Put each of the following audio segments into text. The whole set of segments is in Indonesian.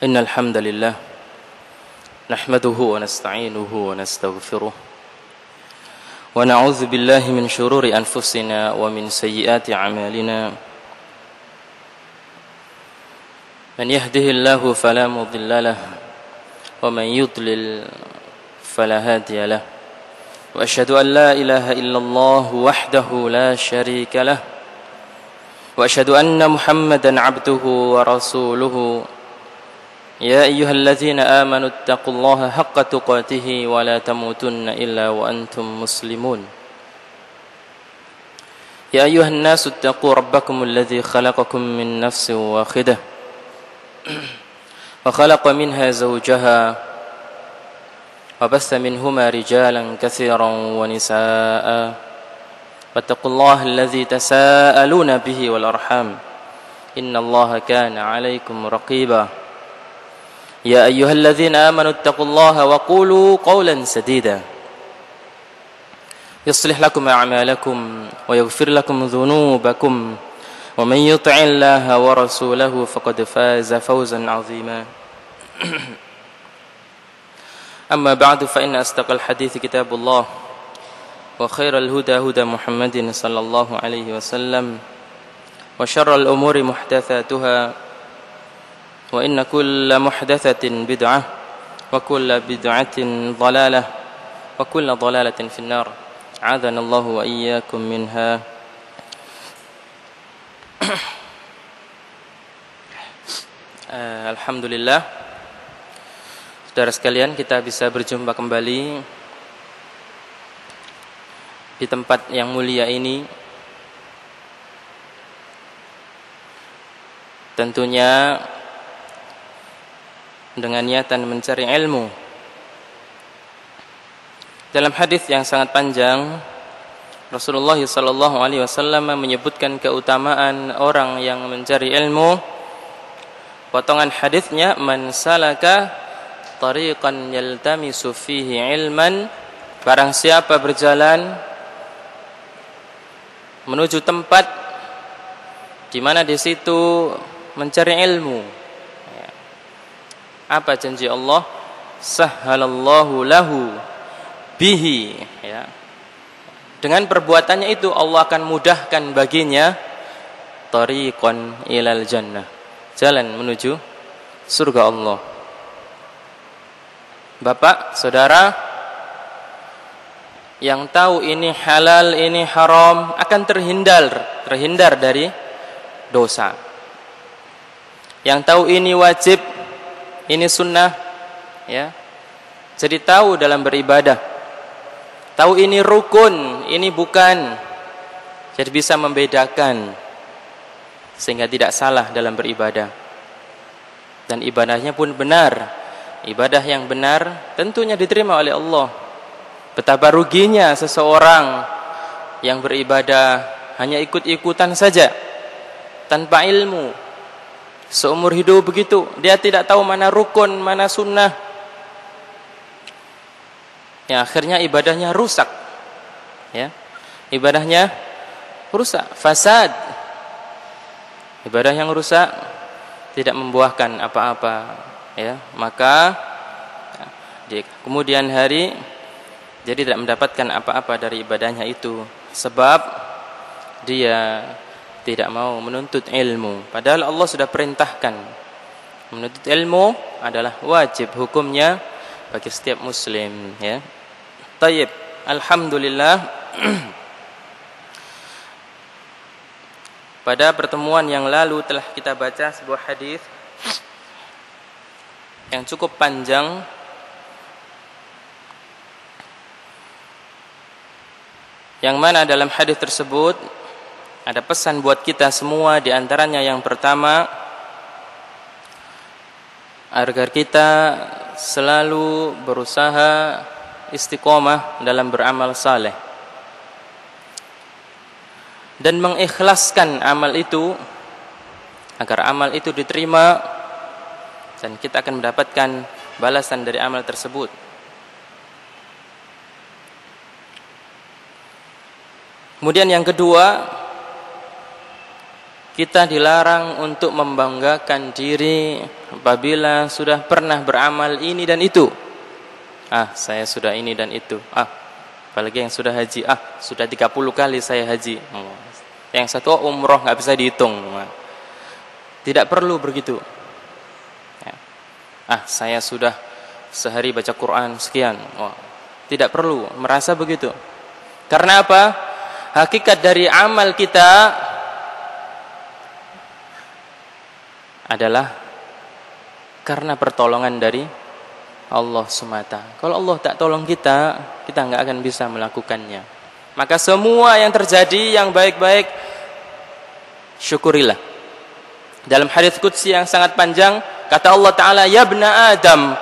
إن الحمد لله نحمده ونستعينه ونستغفره ونعوذ بالله من شرور أنفسنا ومن سيئات أعمالنا من يهده الله فلا مضل له ومن يضلل فلا هادي له وأشهد أن لا إله إلا الله وحده لا شريك له وأشهد أن محمدا عبده ورسوله يا أيها الذين آمنوا اتقوا الله حق تقاته ولا تموتن إلا وأنتم مسلمون يا أيها الناس اتقوا ربكم الذي خلقكم من نفس واحدة وخلق منها زوجها وبث منهما رجالا كثيرا ونساء واتقوا الله الذي تساءلون به والأرحام إن الله كان عليكم رقيبا يا أيها الذين آمنوا اتقوا الله وقولوا قولا سديدا يصلح لكم أعمالكم ويغفر لكم ذنوبكم ومن يطع الله ورسوله فقد فاز فوزا عظيما أما بعد فإن أصدق الحديث كتاب الله وخير الهدى هدى محمد صلى الله عليه وسلم وشر الأمور محدثاتها وإن كل محدثة بدعة وكل بدعة ضلالة وكل ضلالة في النار عاذنا الله وإياكم منها. Alhamdulillah, saudara sekalian, kita bisa berjumpa kembali di tempat yang mulia ini. Tentunya dengan niatan mencari ilmu. Dalam hadis yang sangat panjang, Rasulullah SAW menyebutkan keutamaan orang yang mencari ilmu. Potongan hadisnya, man salaka tariqan yaltamisu fihi ilman, barang siapa berjalan menuju tempat di mana di situ mencari ilmu. Apa janji Allah? Sahhalallahu lahu bihi, ya. Dengan perbuatannya itu Allah akan mudahkan baginya tariqan ilal jannah, jalan menuju surga Allah. Bapak, saudara, yang tahu ini halal, ini haram akan terhindar dari dosa. Yang tahu ini wajib, ini sunnah, ya. Jadi tahu dalam beribadah. Tahu ini rukun, ini bukan. Jadi bisa membedakan sehingga tidak salah dalam beribadah. Dan ibadahnya pun benar. Ibadah yang benar tentunya diterima oleh Allah. Betapa ruginya seseorang yang beribadah hanya ikut-ikutan saja tanpa ilmu. Seumur hidup begitu, dia tidak tahu mana rukun, mana sunnah. Ya, akhirnya ibadahnya rusak. Ya. Ibadahnya rusak, fasad. Ibadah yang rusak tidak membuahkan apa-apa, ya. Maka di kemudian hari jadi tidak mendapatkan apa-apa dari ibadahnya itu, sebab dia tidak mau menuntut ilmu. Padahal Allah sudah perintahkan menuntut ilmu adalah wajib hukumnya bagi setiap muslim, ya. Tayyib, alhamdulillah. Pada pertemuan yang lalu telah kita baca sebuah hadis yang cukup panjang yang mana dalam hadis tersebut ada pesan buat kita semua. Di antaranya yang pertama, agar kita selalu berusaha istiqomah dalam beramal saleh dan mengikhlaskan amal itu agar amal itu diterima dan kita akan mendapatkan balasan dari amal tersebut. Kemudian yang kedua, Kita dilarang untuk membanggakan diri apabila sudah pernah beramal ini dan itu. Saya sudah ini dan itu. Apalagi yang sudah haji. Sudah 30 kali saya haji. Yang satu umroh nggak bisa dihitung. Tidak perlu begitu. Saya sudah sehari baca Quran sekian. Tidak perlu merasa begitu. Karena apa? Hakikat dari amal kita adalah karena pertolongan dari Allah semata. Kalau Allah tak tolong kita, kita nggak akan bisa melakukannya. Maka semua yang terjadi yang baik-baik, syukurilah. Dalam hadits qudsi yang sangat panjang, kata Allah Ta'ala, Ya bna Adam,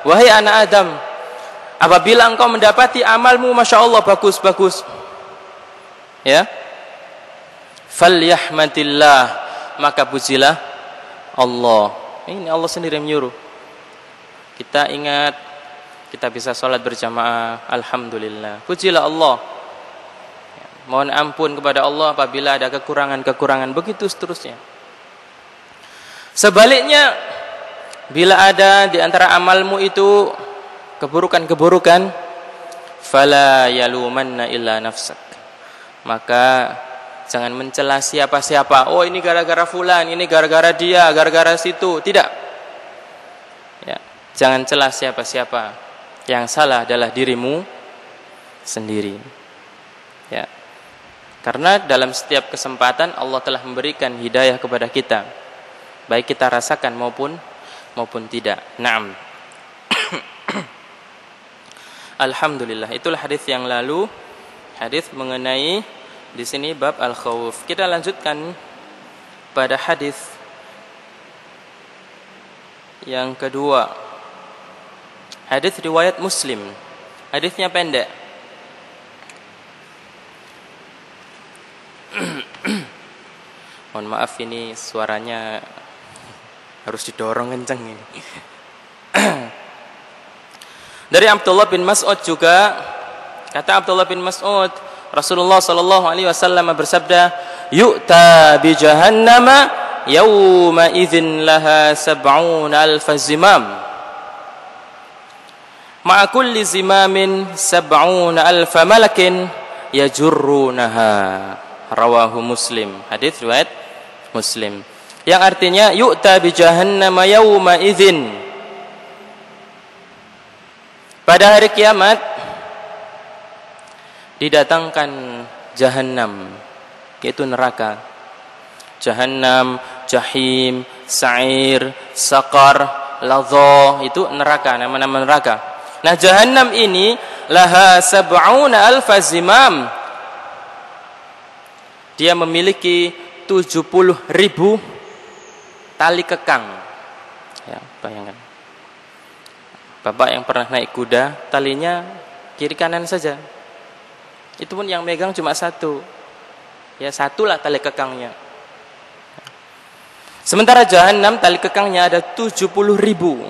wahai anak Adam, apabila engkau mendapati amalmu, Masya Allah, bagus-bagus, ya, falyahmadillah, maka pujilah Allah. Ini Allah sendiri yang menyuruh. Kita ingat, kita bisa sholat berjamaah, alhamdulillah. Pujilah Allah. Mohon ampun kepada Allah apabila ada kekurangan-kekurangan, begitu seterusnya. Sebaliknya, bila ada di antara amalmu itu keburukan-keburukan, fala yalumanna illa nafsak. Maka jangan mencela siapa-siapa. Oh, ini gara-gara fulan, ini gara-gara dia, gara-gara situ. Tidak. Ya, jangan celah siapa-siapa. Yang salah adalah dirimu sendiri. Ya. Karena dalam setiap kesempatan Allah telah memberikan hidayah kepada kita. Baik kita rasakan maupun tidak. Naam. Alhamdulillah. Itulah hadis yang lalu. Hadis mengenai di sini bab al-khauf. Kita lanjutkan pada hadis yang kedua. Hadis riwayat Muslim. Hadisnya pendek. Mohon maaf ini suaranya harus didorong kencang ini. Dari Abdullah bin Mas'ud juga, kata Abdullah bin Mas'ud, Rasulullah sallallahu alaihi wasallam bersabda, "Yu'ta bi jahannama yawma idzin laha 70,000 zimam. Ma'a kulli zimamin 70,000 malakin yajurrunaha." Rawahu Muslim. Hadis riwayat Muslim. Yang artinya yu'ta bi jahannama yawma idzin. Pada hari kiamat didatangkan Jahannam, yaitu neraka. Jahannam, Jahim, Sa'ir, Saqar, Ladha, itu neraka, nama-nama neraka. Nah, Jahannam ini laha 70,000 zimam. Dia memiliki 70.000 tali kekang. Ya, bayangkan. Bapak yang pernah naik kuda, talinya kiri kanan saja. Itu pun yang megang cuma satu. Ya, satulah tali kekangnya. Sementara Jahannam tali kekangnya ada 70.000.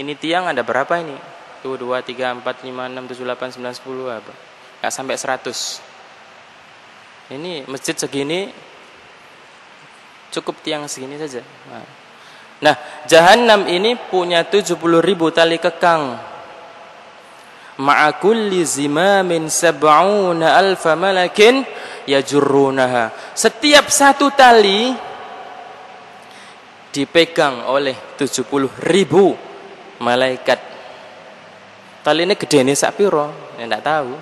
Ini tiang ada berapa ini? 1, 2, 3, 4, 5, 6, 7, 8, 9, 10 apa? Enggak sampai 100. Ini masjid segini cukup tiang segini saja. Nah, Jahannam ini punya 70.000 tali kekang. Ma'a kulli zimamin 70,000 malakin yajurrunaha. Setiap satu tali dipegang oleh 70.000 malaikat. Tali ini gede nih sak piro? Ya enggak tahu.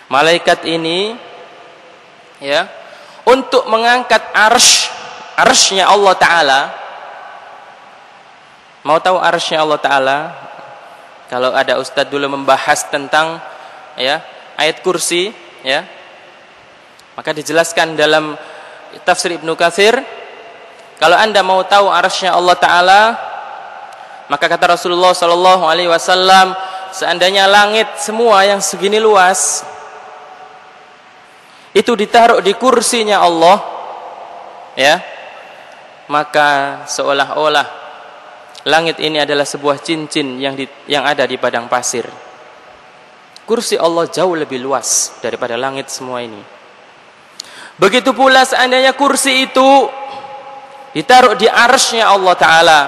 Malaikat ini ya untuk mengangkat arsy-nya Allah Ta'ala. Mau tahu arsy-nya Allah Ta'ala? Kalau ada ustadz dulu membahas tentang ya ayat kursi, ya, maka dijelaskan dalam tafsir Ibnu Katsir. Kalau anda mau tahu arsy-nya Allah Ta'ala, maka kata Rasulullah Sallallahu Alaihi Wasallam, seandainya langit semua yang segini luas itu ditaruh di kursinya Allah, ya, maka seolah-olah langit ini adalah sebuah cincin yang ada di padang pasir. Kursi Allah jauh lebih luas daripada langit semua ini. Begitu pula seandainya kursi itu ditaruh di arsy-Nya Allah Ta'ala,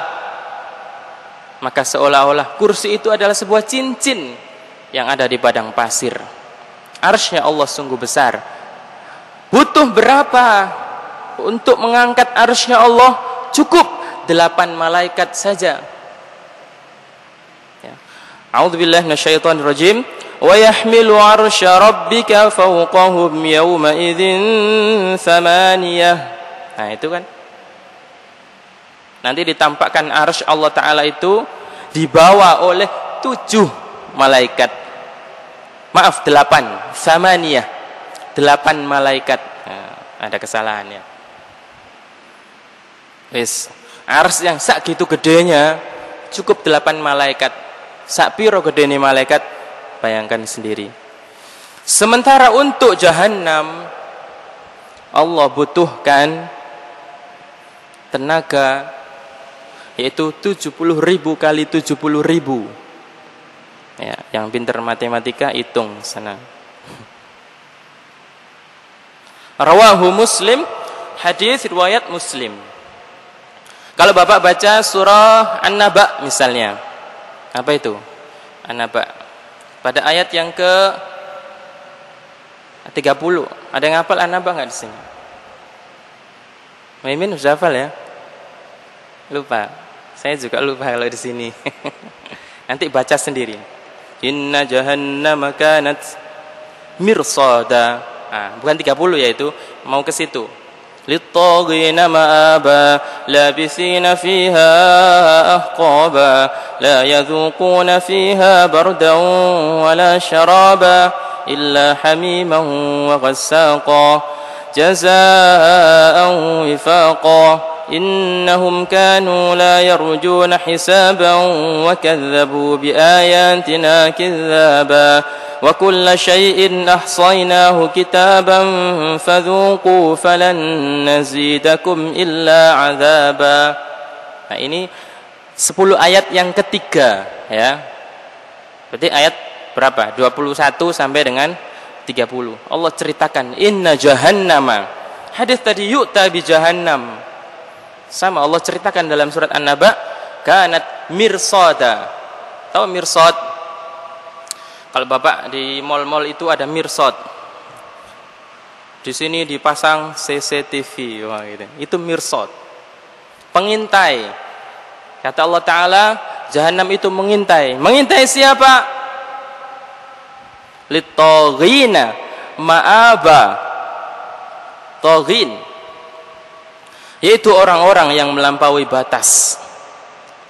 maka seolah-olah kursi itu adalah sebuah cincin yang ada di padang pasir. Arsy-Nya Allah sungguh besar. Butuh berapa untuk mengangkat arsy-Nya Allah? Cukup 8 malaikat saja. Ya. A'udzubillahi minasyaitonir rajim. Wa yahmilu 'arsya rabbika fawqahum yawma idzin thamaniyah. Nah, itu kan. Nanti ditampakkan arsy Allah Ta'ala itu dibawa oleh 7 malaikat. Maaf, 8. Thamaniyah. 8 malaikat. Nah, ada kesalahannya. Wis, arsy yang sak gitu gedenya cukup 8 malaikat. Sak piro gedene malaikat? Bayangkan sendiri. Sementara untuk Jahannam Allah butuhkan tenaga, yaitu 70.000 kali 70.000. Ya, yang pintar matematika hitung sana. Rawahu Muslim, hadis riwayat Muslim. Kalau Bapak baca surah An-Naba misalnya, apa itu? An-Naba. Pada ayat yang ke 30, ada yang hafal An-Naba nggak di sini? Mimin sudah hafal ya? Lupa. Saya juga lupa kalau di sini. Nanti baca sendiri. Inna jahannama kanat mirsada. Bukan 30 ya, itu mau ke situ. Littaghina ma'aba labithina fiha ahqaba la yadhuquna fiha bardan wala syaraba illa hamiman wa ghassaqa jazaa'an wifaqa innahum kanu la yarjuna hisaban wa kadzabu bi ayatina kadzdzaba wa kulla syai'in ahsainahu kitaban fadzuqu falan nazidakum illa 'adzaba. Nah, ini 10 ayat yang ketiga ya. Berarti ayat berapa? 21 sampai dengan 30. Allah ceritakan inna jahannama. Hadis tadi yu'ta bi jahannam. Sama Allah ceritakan dalam surat An-Naba, kanat mirsada. Tahu mirsad? Kalau Bapak di mal-mal itu ada mirsad. Di sini dipasang CCTV, wah gitu. Itu mirsad. Pengintai. Kata Allah Ta'ala, Jahannam itu mengintai. Mengintai siapa? Littaghina ma'aba. Taghin. Yaitu orang-orang yang melampaui batas.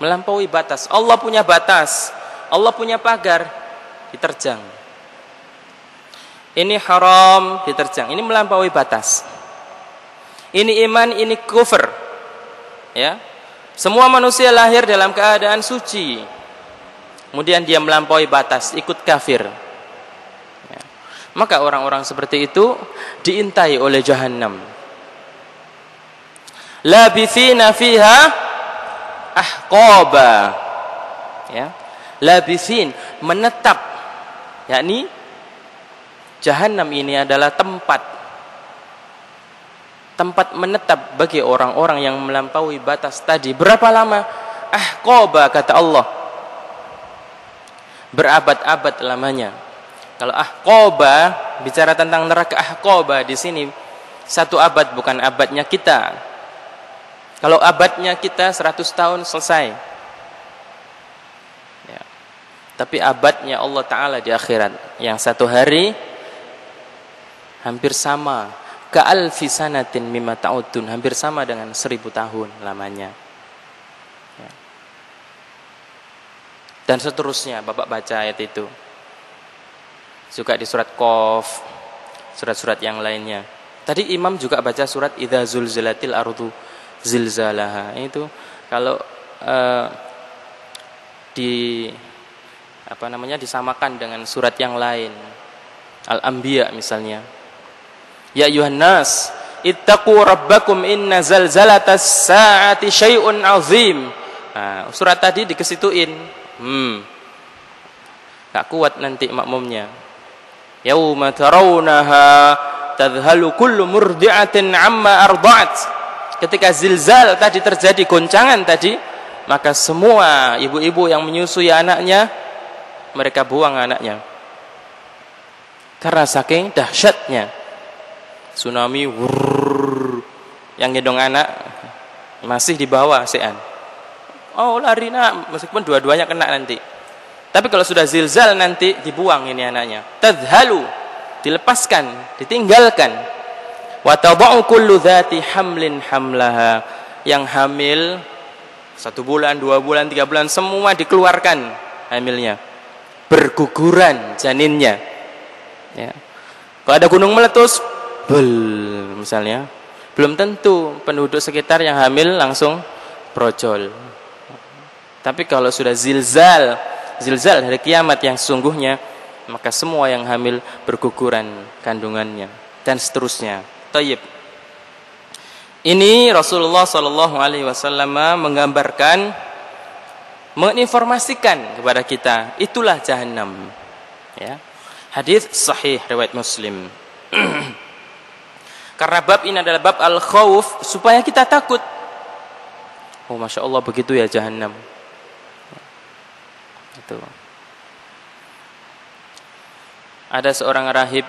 Melampaui batas. Allah punya batas. Allah punya pagar. Diterjang. Ini haram, diterjang. Ini melampaui batas. Ini iman, ini kufur. Ya. Semua manusia lahir dalam keadaan suci. Kemudian dia melampaui batas, ikut kafir. Ya. Maka orang-orang seperti itu diintai oleh Jahannam. Labithina fiha ahqaba. Ya. Labithin, menetap. Yakni Jahannam ini adalah tempat menetap bagi orang-orang yang melampaui batas tadi. Berapa lama? Ahqaba, kata Allah. Berabad-abad lamanya. Kalau ahqaba bicara tentang neraka, ahqaba di sini 1 abad, bukan abadnya kita. Kalau abadnya kita 100 tahun selesai. Tapi abadnya Allah Ta'ala di akhirat, yang 1 hari hampir sama, ka'alfi sanatin mimma ta'udun, hampir sama dengan 1000 tahun lamanya. Ya. Dan seterusnya, Bapak baca ayat itu juga di surat Qaf, surat-surat yang lainnya. Tadi Imam juga baca surat Idza zulzilatil ardu zilzalaha. Itu kalau disamakan dengan surat yang lain, Al-Anbiya misalnya, ya ayuhan nas ittaqu rabbakum inna zalzalatas saati syai'un azim. Nah, surat tadi dikesituin. Gak kuat nanti makmumnya. Yauma tarawunaha tadhalu kullu murdi'atin amma arda'at. Ketika zilzal tadi terjadi, goncangan tadi, maka semua ibu-ibu yang menyusui anaknya, mereka buang anaknya. Karena saking dahsyatnya tsunami, yang gendong anak masih di bawah sean. Oh, lari nak, meskipun dua-duanya kena nanti. Tapi kalau sudah zilzal nanti dibuang ini anaknya. Tadhalu, dilepaskan, ditinggalkan. Wa tada'u kullu dzati hamlin hamlaha. Yang hamil 1 bulan, 2 bulan, 3 bulan semua dikeluarkan hamilnya. Berguguran janinnya. Ya. Kalau ada gunung meletus, misalnya, belum tentu penduduk sekitar yang hamil langsung brojol. Tapi kalau sudah zilzal hari kiamat yang sesungguhnya, maka semua yang hamil berguguran kandungannya dan seterusnya. Tayyib. Ini Rasulullah sallallahu alaihi wasallam menggambarkan, menginformasikan kepada kita, itulah jahanam. Ya. Hadis sahih riwayat Muslim. Karena bab ini adalah bab al-khauf, supaya kita takut. Oh, Masya Allah, begitu ya jahanam. Itu. Ada seorang rahib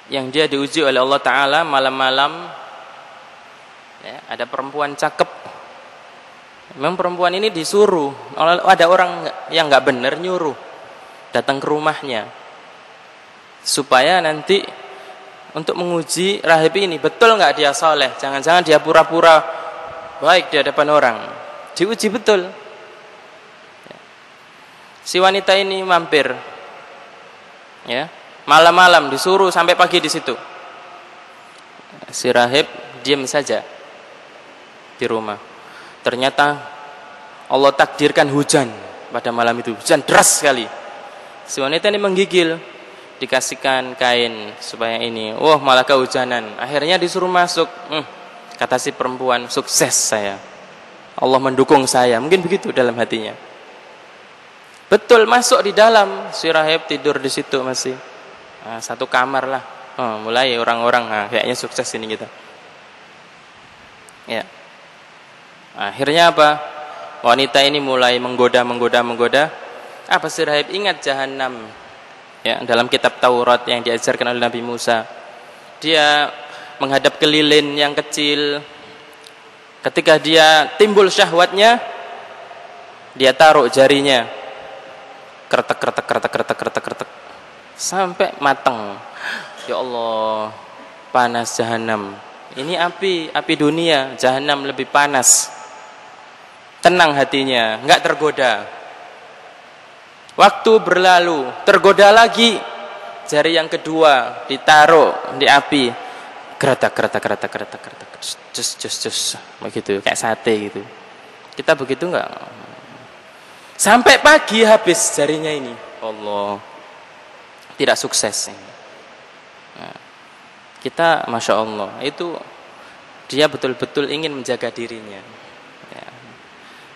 yang dia diuji oleh Allah Ta'ala malam-malam. Ya, ada perempuan cakep. Memang perempuan ini disuruh, ada orang yang nggak benar nyuruh datang ke rumahnya supaya nanti untuk menguji rahib ini, betul nggak dia soleh, jangan-jangan dia pura-pura baik di hadapan orang. Diuji betul. Si wanita ini mampir, ya, malam-malam disuruh sampai pagi di situ. Si rahib diam saja di rumah. Ternyata Allah takdirkan hujan pada malam itu, hujan deras sekali. Si wanita ini menggigil, dikasihkan kain supaya ini, malah kehujanan. Akhirnya disuruh masuk. Kata si perempuan, sukses saya, Allah mendukung saya. Mungkin begitu dalam hatinya. Betul, masuk di dalam. Si rahib tidur di situ masih. Satu kamar lah. Mulai orang-orang, kayaknya sukses ini kita. Ya. Akhirnya apa? Wanita ini mulai menggoda. Apa si rahib? Ingat jahanam. Ya, dalam kitab Taurat yang diajarkan oleh Nabi Musa. Dia menghadap ke lilin yang kecil. Ketika dia timbul syahwatnya, dia taruh jarinya. Kretek sampai matang. Ya Allah, panas jahanam. Ini api dunia, jahanam lebih panas. Tenang hatinya, enggak tergoda. Waktu berlalu, tergoda lagi. Jari yang kedua ditaruh di api. Kretek. Cus. Begitu, kayak sate gitu. Kita begitu enggak? Sampai pagi habis jarinya ini. Allah, tidak sukses ini. Nah, kita Masya Allah, itu dia betul-betul ingin menjaga dirinya. Ya.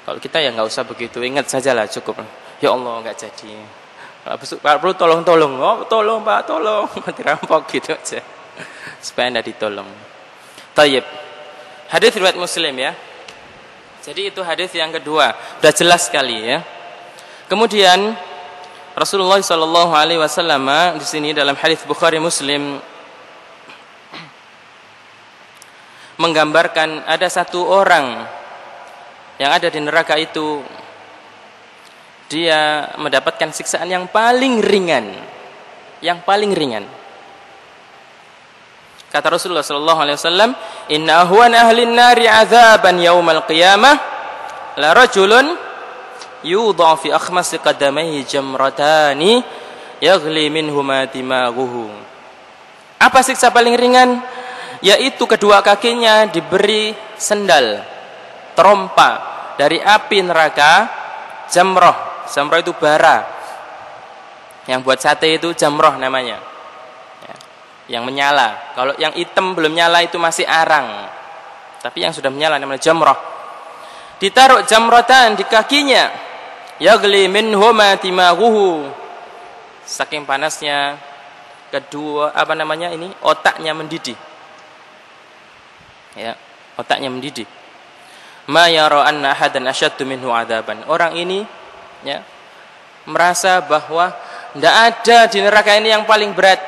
Kalau kita ya nggak usah begitu, ingat sajalah cukup. Ya Allah, nggak jadi. Kalau perlu tolong. Tolong Pak, tolong. Dirampok gitu aja, supaya tidak ditolong. Tayyib. Hadis riwayat Muslim ya. Jadi itu hadis yang kedua, sudah jelas sekali ya. Kemudian Rasulullah Shallallahu Alaihi Wasallam di sini dalam hadis Bukhari Muslim menggambarkan ada satu orang yang ada di neraka itu, dia mendapatkan siksaan yang paling ringan, Kata Rasulullah Shallallahu Alaihi Wasallam, Inna ahwan ahlin nari azaban yaumal qiyamah la rajulun yudha fi akhmasi qadamaihi jamratani yaghli minhuma dimaghuhu. Apa siksa paling ringan? Yaitu kedua kakinya diberi sendal terompa dari api neraka jamroh. Jamroh itu bara. Yang buat sate itu jamroh namanya. Yang menyala. Kalau yang hitam belum nyala itu masih arang. Tapi yang sudah menyala namanya jamrah. Ditaruh jamratan di kakinya. Yaghli minhu ma timaghuhu. Saking panasnya, kedua otaknya mendidih. Ya, otaknya mendidih. Ma yara anna ahadan asyaddu minhu adzaban. Orang ini ya merasa bahwa tidak ada di neraka ini yang paling berat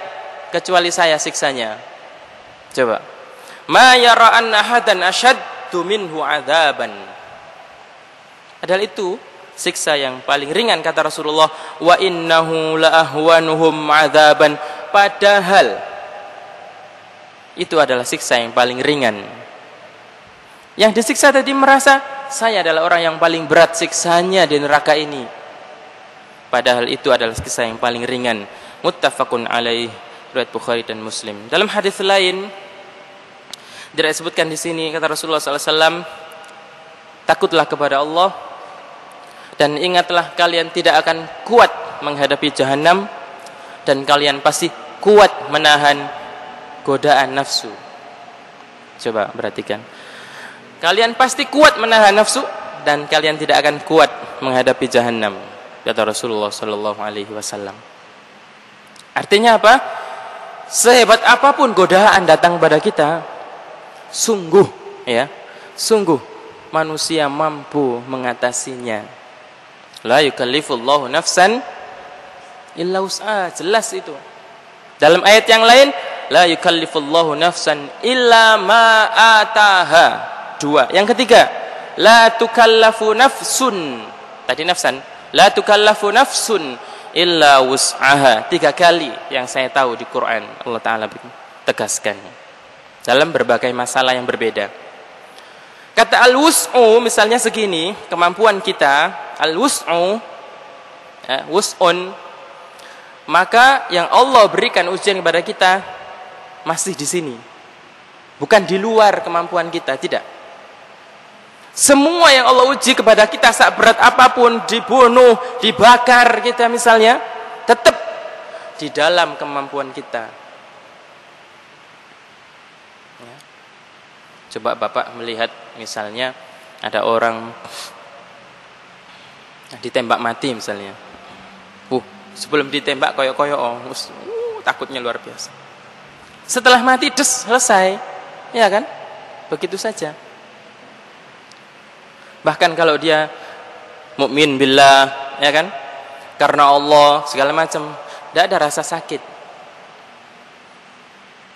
kecuali saya siksanya. Coba. Ma yara anna ahadan asyaddu minhu adzaban. Padahal itu siksa yang paling ringan kata Rasulullah, wa innahu la ahwanuhum adzaban. Padahal itu adalah siksa yang paling ringan. Yang disiksa tadi merasa saya adalah orang yang paling berat siksanya di neraka ini. Padahal itu adalah siksa yang paling ringan. Muttafaqun alaih, riwayat Bukhari dan Muslim. Dalam hadis lain tidak disebutkan di sini kata Rasulullah SAW, takutlah kepada Allah dan ingatlah kalian tidak akan kuat menghadapi jahanam dan kalian pasti kuat menahan godaan nafsu. Coba perhatikan. Kalian pasti kuat menahan nafsu dan kalian tidak akan kuat menghadapi jahanam, kata Rasulullah sallallahu alaihi wasallam. Artinya apa? Sehebat apapun godaan datang pada kita, sungguh manusia mampu mengatasinya. La yukallifullahu nafsan illa wus'aha. Jelas itu. Dalam ayat yang lain, la yukallifullahu nafsan illa ma ataha. Dua. Yang ketiga, la tukallafu nafsun. Tadi nafsan. La tukallafu nafsun illa wus'aha. 3 kali yang saya tahu di Quran Allah Ta'ala tegaskan dalam berbagai masalah yang berbeda. Kata al-wus'u misalnya segini, kemampuan kita, al-wus'u wus'un, maka yang Allah berikan ujian kepada kita masih di sini. Bukan di luar kemampuan kita, tidak. Semua yang Allah uji kepada kita saat berat apapun, dibunuh, dibakar kita misalnya, tetap di dalam kemampuan kita. Ya. Coba Bapak melihat misalnya ada orang ditembak mati misalnya. Sebelum ditembak koyok-koyok, takutnya luar biasa. Setelah mati selesai, ya kan? Begitu saja. Bahkan kalau dia mukmin billah, ya kan? Karena Allah segala macam, tidak ada rasa sakit.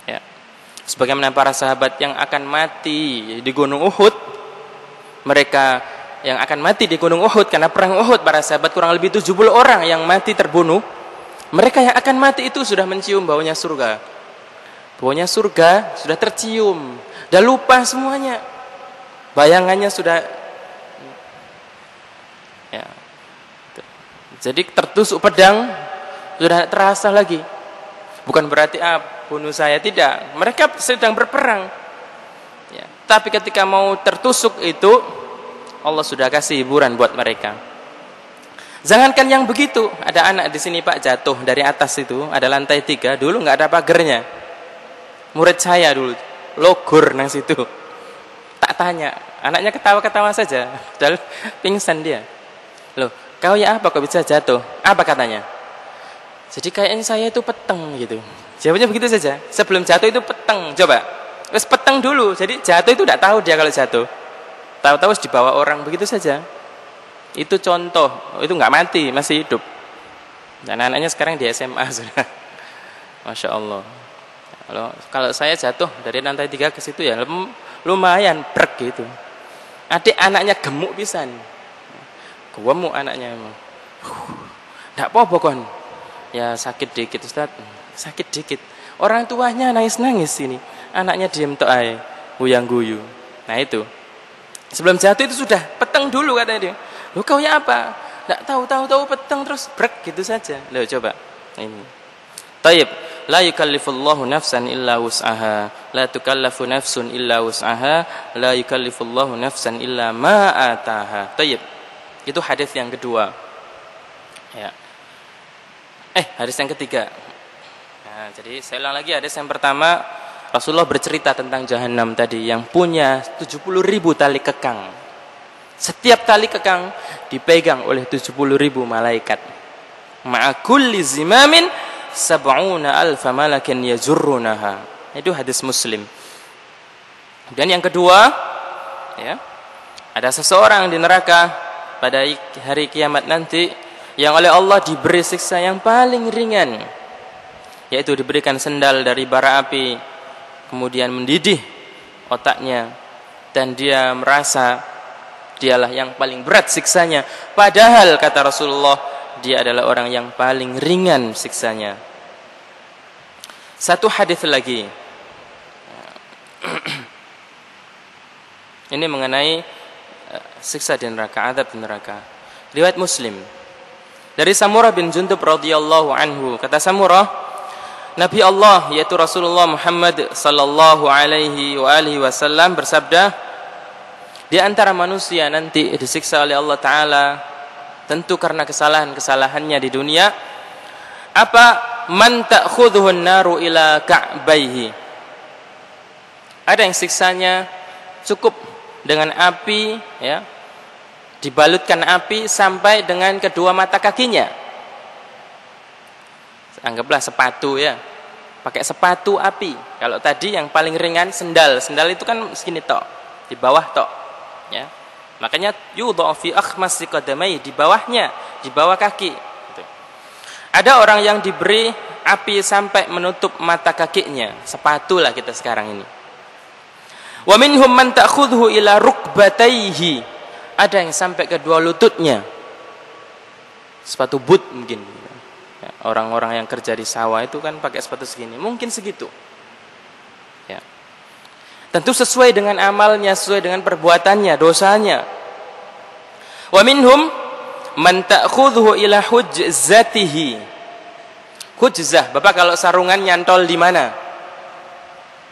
Ya. Sebagaimana para sahabat yang akan mati di Gunung Uhud, mereka yang akan mati di Gunung Uhud karena perang Uhud, para sahabat kurang lebih 70 orang yang mati terbunuh. Mereka yang akan mati itu sudah mencium baunya surga. Baunya surga sudah tercium, sudah lupa semuanya. Bayangannya sudah ya. Jadi tertusuk pedang sudah terasa lagi. Bukan berarti bunuh saya, tidak. Mereka sedang berperang. Ya. Tapi ketika mau tertusuk itu Allah sudah kasih hiburan buat mereka. Jangankan yang begitu, ada anak di sini Pak jatuh dari atas itu, ada lantai 3, dulu nggak ada pagernya. Murid saya dulu logor nang situ. Tak tanya, anaknya ketawa-ketawa saja, padahal pingsan dia. Loh, kau ya apa kok bisa jatuh? Apa katanya? Jadi kayaknya saya itu peteng gitu. Jawabnya begitu saja. Sebelum jatuh itu peteng. Coba. Terus peteng dulu. Jadi jatuh itu tidak tahu dia kalau jatuh. Tahu-tahu dibawa orang begitu saja. Itu contoh. Itu nggak mati, masih hidup. Dan anaknya sekarang di SMA sudah. Masya Allah. Kalau saya jatuh dari lantai 3 ke situ ya lumayan brek gitu. Adik anaknya gemuk pisan. Gemuk anaknya emang. Ndak apa-apa kon. Ya sakit dikit Ustaz. Sakit dikit. Orang tuanya nangis-nangis ini. Anaknya diem tok ae, guyang-guyu. Nah itu. Sebelum jatuh itu sudah peteng dulu katanya dia. Loh kau ya apa? Ndak tahu peteng terus brek gitu saja. Loh coba. Ini. Taib. La yukallifullahu nafsan illa wus'aha. La tukallafu nafsun illa wus'aha. La yukallifullahu nafsan illa ma ataha. Taib. Itu hadis yang kedua. Ya. Hadis yang ketiga. Nah, jadi saya ulang lagi, hadis yang pertama Rasulullah bercerita tentang jahanam tadi yang punya 70.000 tali kekang. Setiap tali kekang dipegang oleh 70.000 malaikat. Ma'a kulli zimamin sab'una alfa malakin yazurrunaha. Itu hadis Muslim. Dan yang kedua, ya, ada seseorang di neraka pada hari kiamat nanti yang oleh Allah diberi siksa yang paling ringan, yaitu diberikan sendal dari bara api, kemudian mendidih otaknya, dan dia merasa dialah yang paling berat siksanya, padahal kata Rasulullah dia adalah orang yang paling ringan siksanya. Satu hadis lagi ini mengenai siksa di neraka, azab di neraka. Riwayat Muslim dari Samurah bin Jundub radhiyallahu anhu, kata Samurah, Nabi Allah yaitu Rasulullah Muhammad sallallahu alaihi wa alihi wasallam bersabda, di antara manusia nanti disiksa oleh Allah Ta'ala tentu karena kesalahan-kesalahannya di dunia. Apa? Man ta'khudhuhun naru ila ka'baihi. Ada yang siksanya cukup dengan api, ya, dibalutkan api sampai dengan kedua mata kakinya. Anggaplah sepatu, ya, pakai sepatu api. Kalau tadi yang paling ringan sendal itu kan segini tok, di bawah tok, ya. Makanya yudha fi akhmasi qadamai, di bawahnya, di bawah kaki gitu. Ada orang yang diberi api sampai menutup mata kakinya, sepatu lah kita sekarang ini. Wa minhum man ta'khudhu ila rukbatayhi, ada yang sampai kedua lututnya, sepatu boot mungkin, ya, orang-orang yang kerja di sawah itu kan pakai sepatu segini, mungkin segitu, ya. Tentu sesuai dengan amalnya, sesuai dengan perbuatannya, dosanya. Wa minhum man ta'khudhu ila hujzatihi. Hujzah, Bapak kalau sarungan nyantol di mana?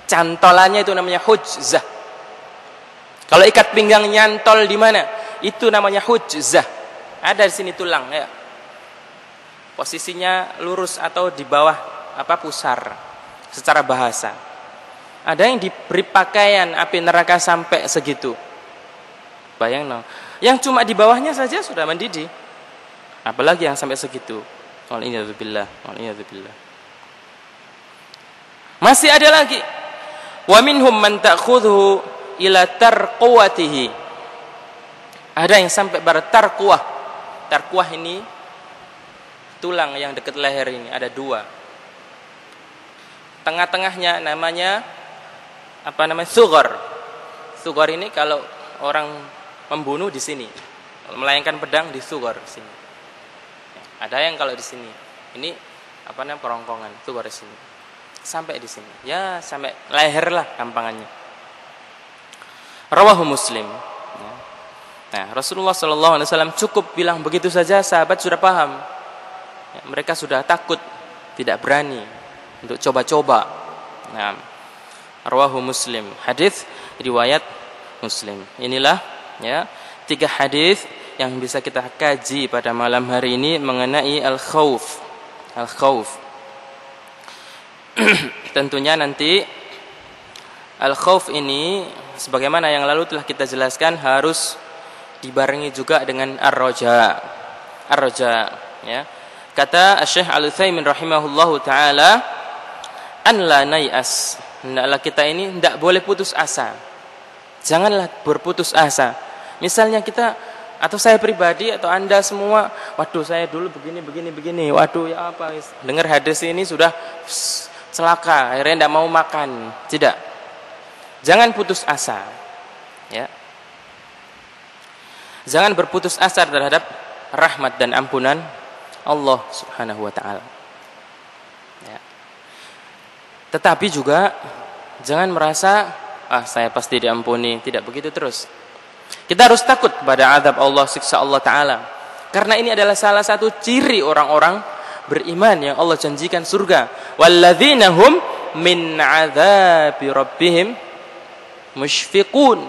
Cantolannya itu namanya hujzah. Kalau ikat pinggang nyantol di mana? Itu namanya hujzah. Ada di sini tulang, ya. Posisinya lurus atau di bawah pusar secara bahasa. Ada yang diberi pakaian api neraka sampai segitu. Bayang no. Yang cuma di bawahnya saja sudah mendidih, apalagi yang sampai segitu. Waliyadzubillah. Masih ada lagi. Wa minhum man ta'khudhu ila tarqwatihi. Ada yang sampai pada tarqwah. Tarqwah ini tulang yang dekat leher ini ada dua. Tengah-tengahnya namanya sughar. Sughar ini kalau orang membunuh di sini, melayangkan pedang di sughar sini. Ada yang kalau di sini, ini kerongkongan, sughar di sini. Sampai di sini. Ya, sampai leher lah gampangannya. Rawahu Muslim. Nah, Rasulullah sallallahu alaihi wasallam cukup bilang begitu saja, sahabat sudah paham. Ya, mereka sudah takut, tidak berani untuk coba-coba. Nah, rawahu Muslim, hadis riwayat Muslim. Inilah, ya, 3 hadis yang bisa kita kaji pada malam hari ini mengenai al-khauf. Tentunya nanti al-khauf ini sebagaimana yang lalu telah kita jelaskan harus dibarengi juga dengan ar-raja. Ya. Kata Syekh Al-Utsaimin rahimahullahu taala, an la nai'as. Hendaklah kita ini tidak boleh putus asa. Janganlah berputus asa. Misalnya kita atau saya pribadi atau Anda semua, waduh saya dulu begini. Waduh ya apa? Dengar hadis ini sudah celaka, akhirnya tidak mau makan. Tidak. Jangan putus asa. Ya. Jangan berputus asa terhadap rahmat dan ampunan Allah Subhanahu wa taala. Ya. Tetapi juga jangan merasa saya pasti diampuni, tidak begitu terus. Kita harus takut kepada azab Allah, siksa Allah taala. Karena ini adalah salah satu ciri orang-orang beriman yang Allah janjikan surga. Walladzina hum min adzabi rabbihim musyfiqun.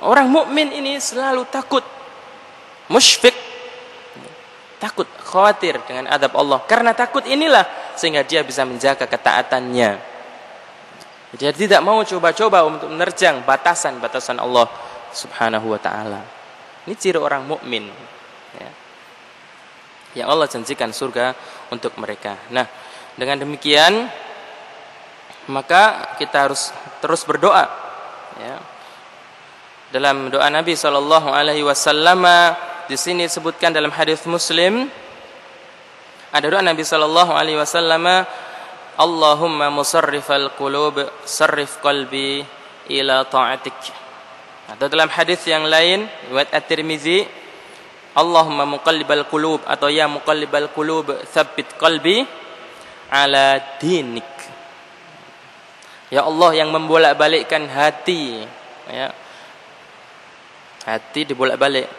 Orang mukmin ini selalu takut, musyfiq, takut, khawatir dengan azab Allah. Karena takut inilah sehingga dia bisa menjaga ketaatannya. Dia tidak mau coba-coba untuk menerjang batasan-batasan Allah Subhanahu wa ta'ala. Ini ciri orang mukmin. Ya. Yang Allah janjikan surga untuk mereka. Nah, dengan demikian maka kita harus terus berdoa. Ya. Dalam doa Nabi SAW di sini disebutkan dalam hadis Muslim, ada doa Nabi SAW, Allahumma musarrifal qulub, sarrif qalbi ila ta'atik. Atau dalam hadis yang lain riwayat At-Tirmizi, Allahumma muqallibal qulub, atau ya muqallibal qulub tsabbit qalbi ala dinik. Ya Allah yang membolak-balikkan hati, ya. Hati dibolak-balik.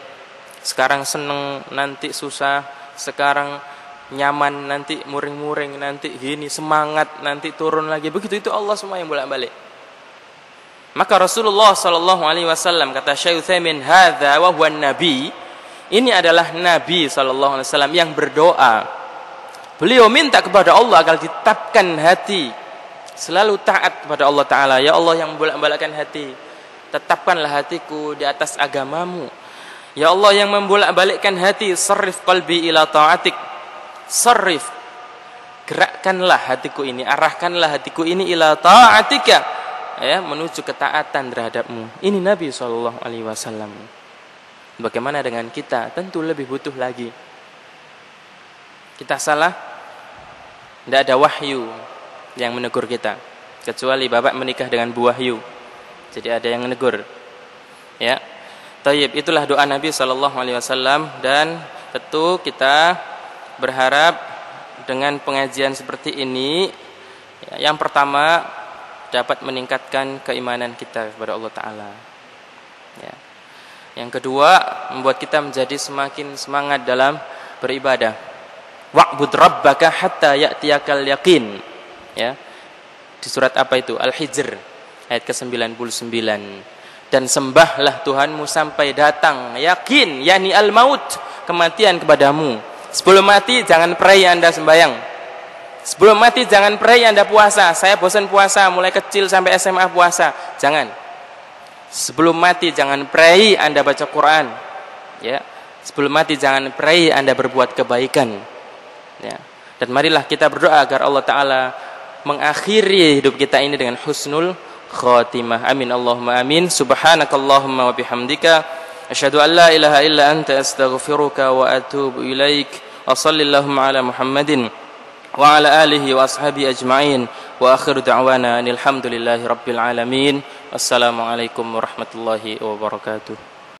Sekarang seneng, nanti susah. Sekarang nyaman, nanti muring-muring, nanti gini, semangat, nanti turun lagi. Begitu, itu Allah semua yang bolak-balik. Maka Rasulullah SAW kata Syekh Utsaimin, hadza wa huwa nabi. Ini adalah Nabi SAW yang berdoa. Beliau minta kepada Allah agar ditetapkan hati selalu taat kepada Allah Ta'ala. Ya Allah yang membolak-balikkan hati, tetapkanlah hatiku di atas agamamu. Ya Allah yang membolak-balikkan hati, sarrif qalbi ila ta'atik. Sarrif, gerakkanlah hatiku ini, arahkanlah hatiku ini ila ta'atika, ya, menuju ketaatan terhadapmu. Ini Nabi SAW. Bagaimana dengan kita? Tentu lebih butuh lagi. Kita salah, tidak ada wahyu yang menegur kita, kecuali bapak menikah dengan Bu Wahyu, jadi ada yang menegur. Ya, tayyib, itulah doa Nabi SAW. Dan tentu kita berharap dengan pengajian seperti ini, ya, yang pertama dapat meningkatkan keimanan kita kepada Allah Ta'ala. Ya. Yang kedua, membuat kita menjadi semakin semangat dalam beribadah. Wa'bud rabbaka hatta ya'tiyakal yaqin. Ya. Di surat apa itu? Al-Hijr ayat ke-99. Dan sembahlah Tuhanmu sampai datang yakin, yakni al-maut, kematian kepadamu. Sebelum mati jangan pray Anda sembahyang. Sebelum mati jangan pray Anda puasa. Saya bosan puasa, mulai kecil sampai SMA puasa. Jangan. Sebelum mati jangan pray Anda baca Quran. Ya. Sebelum mati jangan pray Anda berbuat kebaikan. Ya. Dan marilah kita berdoa agar Allah Ta'ala mengakhiri hidup kita ini dengan husnul khatimah. Amin Allahumma amin. Subhanakallahumma wa bihamdika asyhadu an la ilaha illa anta astaghfiruka wa atubu ilaik. Wa sallallahu ala Muhammadin wa ala alihi wa ashabi ajma'in. Wa akhiru da'wana alhamdulillahi rabbil alamin. Wassalamualaikum warahmatullahi wabarakatuh.